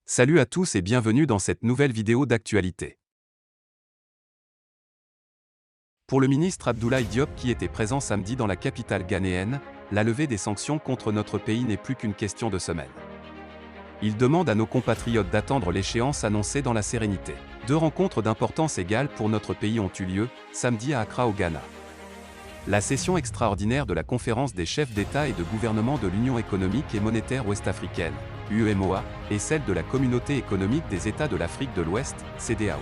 Salut à tous et bienvenue dans cette nouvelle vidéo d'actualité. Pour le ministre Abdoulaye Diop qui était présent samedi dans la capitale ghanéenne, la levée des sanctions contre notre pays n'est plus qu'une question de semaines. Il demande à nos compatriotes d'attendre l'échéance annoncée dans la sérénité. 2 rencontres d'importance égale pour notre pays ont eu lieu, samedi à Accra au Ghana. La session extraordinaire de la conférence des chefs d'État et de gouvernement de l'Union économique et monétaire ouest-africaine, UEMOA, et celle de la Communauté économique des États de l'Afrique de l'Ouest, CEDEAO.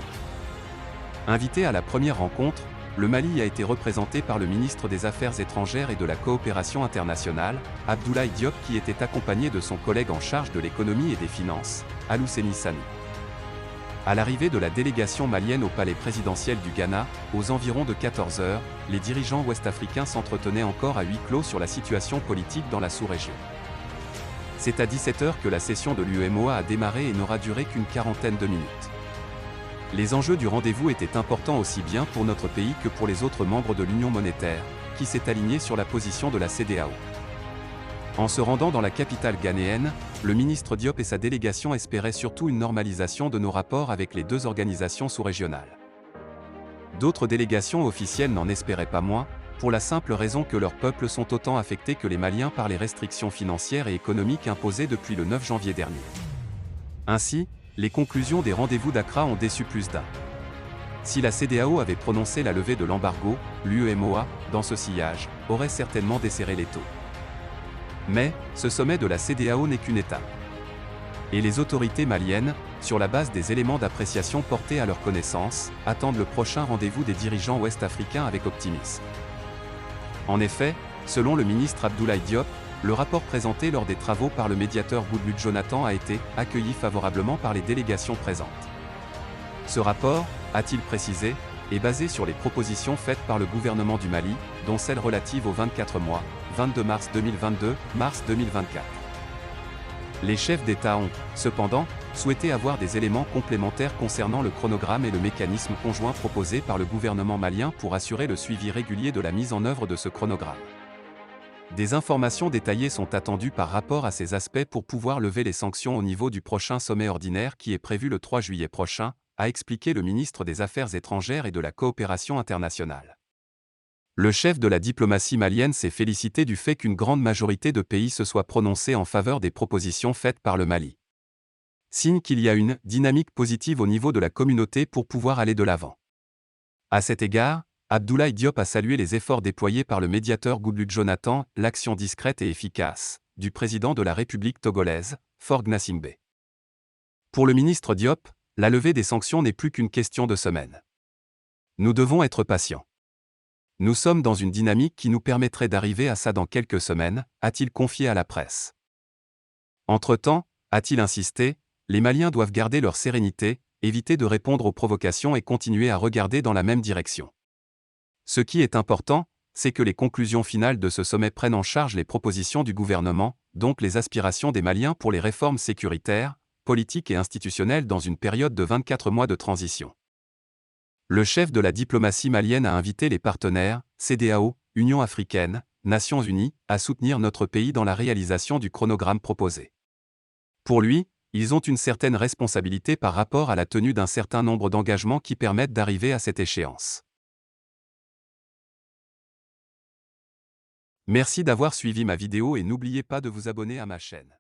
Invité à la première rencontre, le Mali a été représenté par le ministre des Affaires étrangères et de la coopération internationale, Abdoulaye Diop, qui était accompagné de son collègue en charge de l'économie et des finances, Alouseni Sani. À l'arrivée de la délégation malienne au palais présidentiel du Ghana, aux environs de 14 h, les dirigeants ouest-africains s'entretenaient encore à huis clos sur la situation politique dans la sous-région. C'est à 17 h que la session de l'UEMOA a démarré et n'aura duré qu'une quarantaine de minutes. Les enjeux du rendez-vous étaient importants aussi bien pour notre pays que pour les autres membres de l'Union monétaire, qui s'est aligné sur la position de la CEDEAO. En se rendant dans la capitale ghanéenne, le ministre Diop et sa délégation espéraient surtout une normalisation de nos rapports avec les deux organisations sous-régionales. D'autres délégations officielles n'en espéraient pas moins, pour la simple raison que leurs peuples sont autant affectés que les Maliens par les restrictions financières et économiques imposées depuis le 9 janvier dernier. Ainsi, les conclusions des rendez-vous d'Accra ont déçu plus d'un. Si la CEDEAO avait prononcé la levée de l'embargo, l'UEMOA, dans ce sillage, aurait certainement desserré les taux. Mais, ce sommet de la CEDEAO n'est qu'une étape. Et les autorités maliennes, sur la base des éléments d'appréciation portés à leur connaissance, attendent le prochain rendez-vous des dirigeants ouest-africains avec optimisme. En effet, selon le ministre Abdoulaye Diop, le rapport présenté lors des travaux par le médiateur Goodluck Jonathan a été accueilli favorablement par les délégations présentes. Ce rapport, a-t-il précisé, est basé sur les propositions faites par le gouvernement du Mali, dont celle relative aux 24 mois, 22 mars 2022, mars 2024. Les chefs d'État ont, cependant, souhaité avoir des éléments complémentaires concernant le chronogramme et le mécanisme conjoint proposé par le gouvernement malien pour assurer le suivi régulier de la mise en œuvre de ce chronogramme. Des informations détaillées sont attendues par rapport à ces aspects pour pouvoir lever les sanctions au niveau du prochain sommet ordinaire qui est prévu le 3 juillet prochain, a expliqué le ministre des Affaires étrangères et de la coopération internationale. Le chef de la diplomatie malienne s'est félicité du fait qu'une grande majorité de pays se soit prononcée en faveur des propositions faites par le Mali. Signe qu'il y a une dynamique positive au niveau de la communauté pour pouvoir aller de l'avant. À cet égard, Abdoulaye Diop a salué les efforts déployés par le médiateur Goodluck Jonathan, l'action discrète et efficace du président de la République togolaise, Faure Gnassingbé. Pour le ministre Diop, la levée des sanctions n'est plus qu'une question de semaines. Nous devons être patients. Nous sommes dans une dynamique qui nous permettrait d'arriver à ça dans quelques semaines, a-t-il confié à la presse. Entre-temps, a-t-il insisté, les Maliens doivent garder leur sérénité, éviter de répondre aux provocations et continuer à regarder dans la même direction. Ce qui est important, c'est que les conclusions finales de ce sommet prennent en charge les propositions du gouvernement, donc les aspirations des Maliens pour les réformes sécuritaires, politiques et institutionnelles dans une période de 24 mois de transition. Le chef de la diplomatie malienne a invité les partenaires, CEDEAO, Union africaine, Nations unies, à soutenir notre pays dans la réalisation du chronogramme proposé. Pour lui, ils ont une certaine responsabilité par rapport à la tenue d'un certain nombre d'engagements qui permettent d'arriver à cette échéance. Merci d'avoir suivi ma vidéo et n'oubliez pas de vous abonner à ma chaîne.